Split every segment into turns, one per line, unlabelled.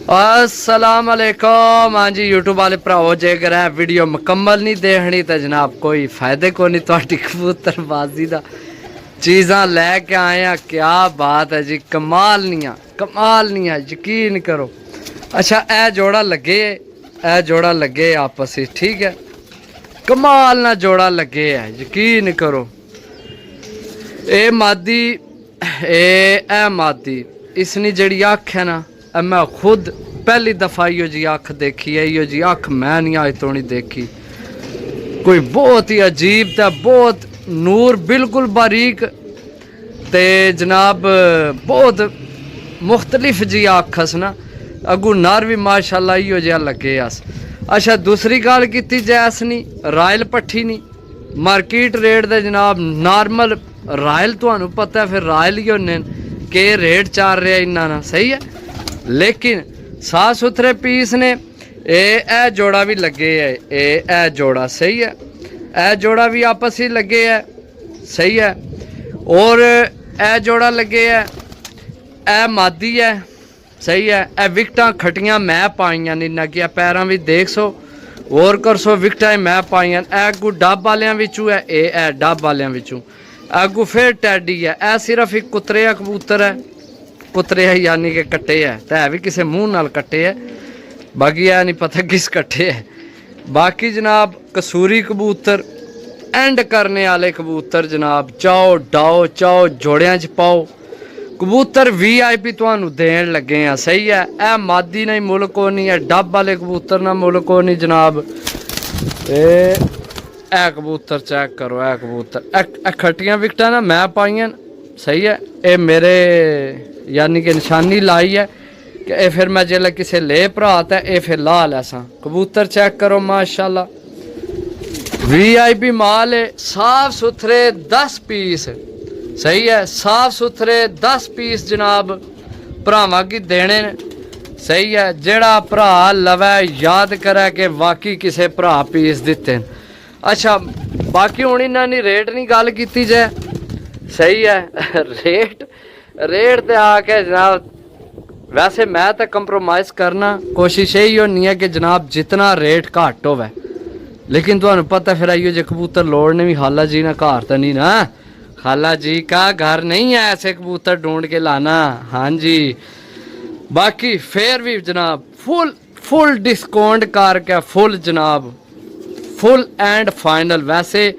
अस्सलाम वालेकुम। हाँ जी यूट्यूब वाले भराओ, जेकर है वीडियो मुकम्मल नहीं देखनी तो जनाब कोई फायदे को नहीं। थोड़ी कबूतरबाजी का चीज़ा लैके आए हैं। क्या बात है जी, कमाल नहीं है, यकीन करो। अच्छा ए जोड़ा लगे आपस में, ठीक है, कमाल ना जोड़ा लगे है, यकीन करो। ए मादी इसनी जड़ी अख है ना, मैं खुद पहली दफा इो जी अख देखी है। इो जी अख मैं नहीं अज तो नहीं देखी। कोई बहुत ही अजीब था, बहुत नूर बिल्कुल बारीक ते जनाब बहुत मुख्तलिफ जी अख अस ना। अगू नर भी माशाल्लाह इो जहा लगे अस। अच्छा दूसरी गल की जैस नहीं रायल पट्ठी नहीं, मार्केट रेट दे जनाब नॉर्मल रायल तो पता है, फिर रायल ही होने के रेट चल रहा इन्ना ना, सही है। लेकिन साफ सुथरे पीस ने। ए जोड़ा भी लगे है, ए जोड़ा सही है, ए जोड़ा भी आपस ही लगे है, सही है। और ए जोड़ा लगे है, ए मादी है, सही है। ए विकटा खटियां मैं पाइया नहीं नगिया, पैरों भी देख सो और कर सो विकटा मैं पाइया। अगू डब वालियां विचू है, ए डब वालियां विचू। अगू फिर टैडी है, ए सिर्फ एक कुतरे कबूतर है, कुतरे है यानी कि कट्टे है, तो है भी किसी मुंह नाल कट्टे है, बाकी है नहीं पता किस कट्टे है। बाकी जनाब कसूरी कबूतर, एंड करने वाले कबूतर जनाब, चाओ डाओ चाओ जोड़ियां च पाओ कबूतर VIP तुहानू देन लगे हैं, सही है। ए मादी नहीं मुल्क को नहीं है, डब वाले कबूतर ना मुल्क को नहीं जनाब। ए कबूतर चेक करो, ए कबूतर खटियां विकटा ना मैं पाइया, सही है। ये मेरे यानी कि निशानी लाई है कि फिर मैं जेल्लै किसे ले भरा तो ये फिर ला लैसा। कबूतर चेक करो माशाल्लाह VIP माल है, साफ सुथरे 10 पीस, सही है, साफ सुथरे 10 पीस जनाब भरावां की देने ने, सही है। जेड़ा भरा लवै याद करे कि वाकई किसे भरा पीस दिते। अच्छा बाकी हुण इन्हां दी रेट नहीं गल कीती जाए, सही है। रेट तो आके जनाब वैसे मैं तो कंप्रोमाइज़ करना कोशिश यही होनी है कि जनाब जितना रेट घट होवे, लेकिन तुहानू पता फिर आइयो जे कबूतर लोड़ने भी खाला जी ना घर तो नहीं ना, खाला जी का घर नहीं है ऐसे कबूतर ढूंढ के लाना। हाँ जी बाकी फिर भी जनाब फुल डिस्काउंट करके फुल जनाब फुल एंड फाइनल। वैसे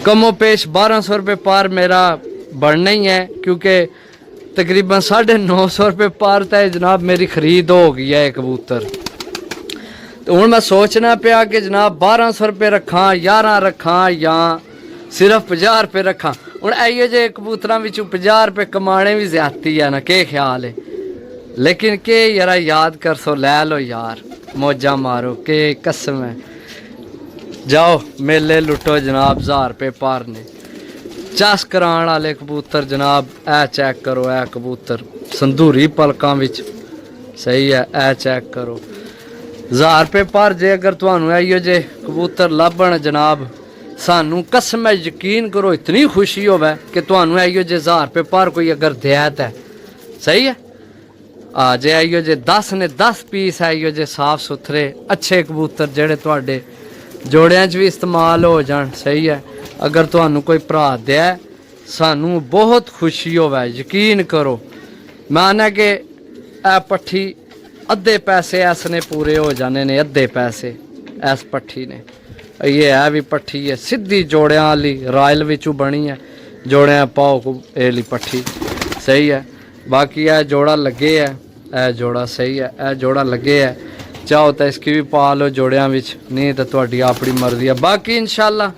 कमो पेश 1200 रुपये पर मेरा बढ़ना ही है, क्योंकि तकरीबन 950 रुपये पर तय जनाब मेरी खरीद हो गई है कबूतर। तो हूँ मैं सोचना पाया कि जनाब 1200 रुपये रखा, 11 रखा या सिर्फ 50 रुपये रखा। हूँ आइए जे कबूतरों में 50 रुपये कमाने भी ज्यादती है ना, के ख्याल है। लेकिन के यार याद कर सो लै लो यार, मौजा मारो के कसम है। जाओ मेले लुटो जनाब, 1000 रुपये पर ने। चस कराने वाले कबूतर जनाब ए चेक करो, ए कबूतर संदूरी पलकों विच, सही है। ए चेक करो 1000 रुपये पर जे अगर तुहानू आइयो जे कबूतर लभण जनाब, सानू कसम है यकीन करो इतनी खुशी होवे कि तुहानू आइयो जे 1000 रुपये पर कोई अगर दियात है, सही है। जे आइयो जे 10 ने 10 पीस आइयो जे साफ सुथरे अच्छे कबूतर जेड़े तुहाडे जोड़ियां च भी इस्तेमाल हो जान, सही है। अगर तुहानू कोई भरा दे सानू बहुत खुशी होवे, यकीन करो। माना कि ए पट्ठी अद्धे पैसे इसने पूरे हो जाने ने, अद्धे पैसे इस पट्ठी ने। ये है भी पट्ठी है सीधी जोड़ियां वाली, रायल विचू बनी है, जोड़ियां पाओ को एली पट्ठी, सही है। बाकी यह जोड़ा लगे है, यह जोड़ा सही है, यह जोड़ा लगे है। चाहो तो इसकी भी पा लो जोड़ियां विच, नहीं तो तुहाडी अपनी मर्जी है। बाकी इंशाल्लाह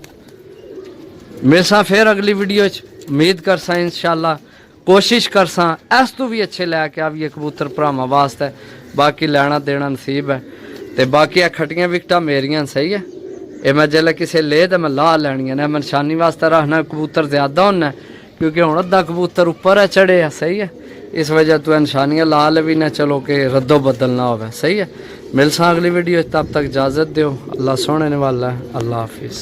मिलसा फिर अगली वीडियो च, उम्मीद करसा इंशाल्लाह कोशिश करसा इस तो भी अच्छे लैके आविए कबूतर भरावां वास्ते। बाकी लेना देना नसीब है। तो बाकी खटियां विकटा मेरियां, सही है। ये मैं जेल्लै किसे ले तो मैं ला लैनियां ने, मैं निशानी वास्ते रखना कबूतर ज्यादा होना, क्योंकि हुण अद्धा कबूतर उपर है चढ़े है, सही है। इस वजह तो निशानियां ला लवी ना, चलो कि रद्दो बदल ना हो, सही है। मिलसा अगली वीडियो, तब तक इजाज़त दो। अल्लाह सोने वाला है। अल्लाह हाफिज़।